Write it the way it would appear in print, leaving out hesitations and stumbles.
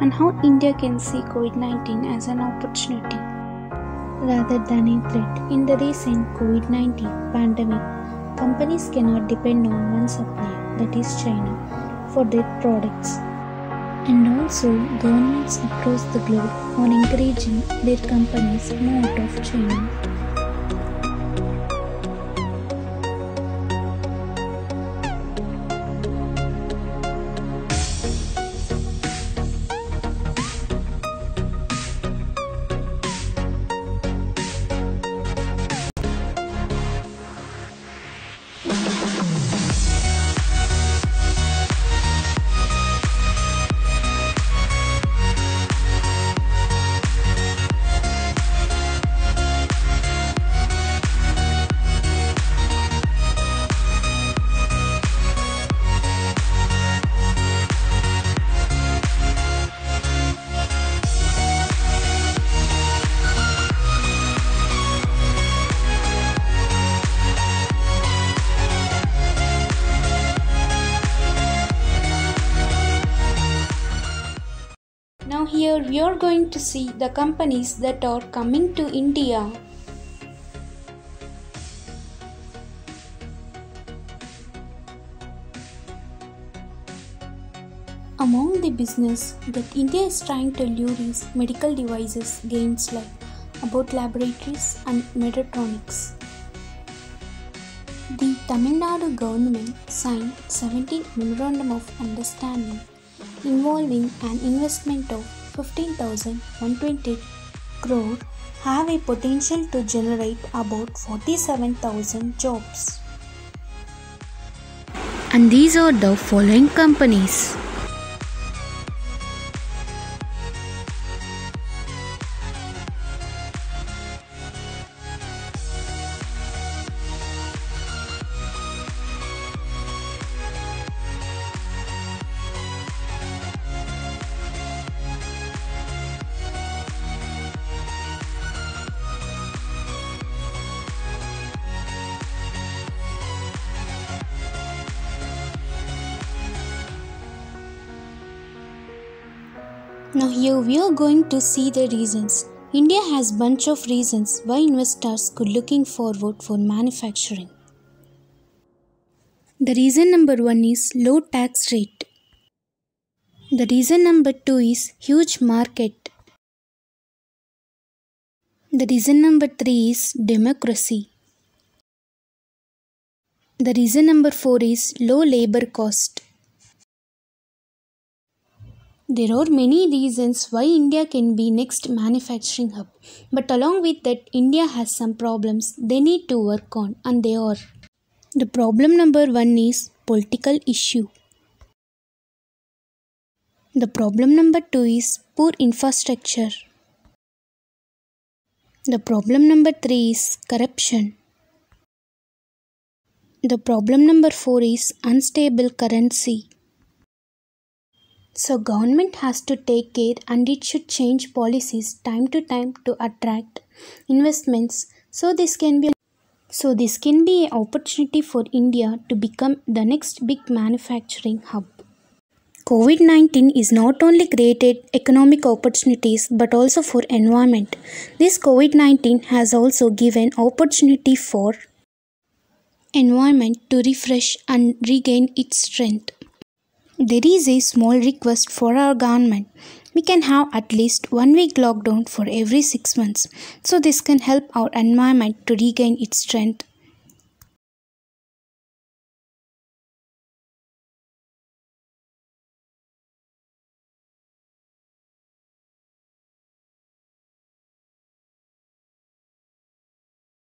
and how India can see COVID-19 as an opportunity rather than a threat. In the recent COVID-19 pandemic, companies cannot depend on one supplier, that is China, for their products. And also, governments across the globe are encouraging their companies to move out of China. Now here we are going to see the companies that are coming to India. Among the business that India is trying to lure is medical devices gains like Abbott Laboratories and Medtronics. The Tamil Nadu government signed 17 Memorandum of Understanding involving an investment of 15,120 crore have a potential to generate about 47,000 jobs. And these are the following companies. Now here we are going to see the reasons. India has bunch of reasons why investors could looking forward for manufacturing. The reason number 1 is low tax rate. The reason number 2 is huge market. The reason number 3 is democracy. The reason number 4 is low labor cost. There are many reasons why India can be next manufacturing hub, but along with that, India has some problems they need to work on, and they are. The problem number 1 is political issue. The problem number 2 is poor infrastructure. The problem number 3 is corruption. The problem number 4 is unstable currency. So government has to take care and it should change policies time to time to attract investments. So this can be an opportunity for India to become the next big manufacturing hub. COVID-19 is not only created economic opportunities but also for environment. This COVID-19 has also given opportunity for environment to refresh and regain its strength. There is a small request for our government. We can have at least 1 week lockdown for every 6 months. So this can help our environment to regain its strength.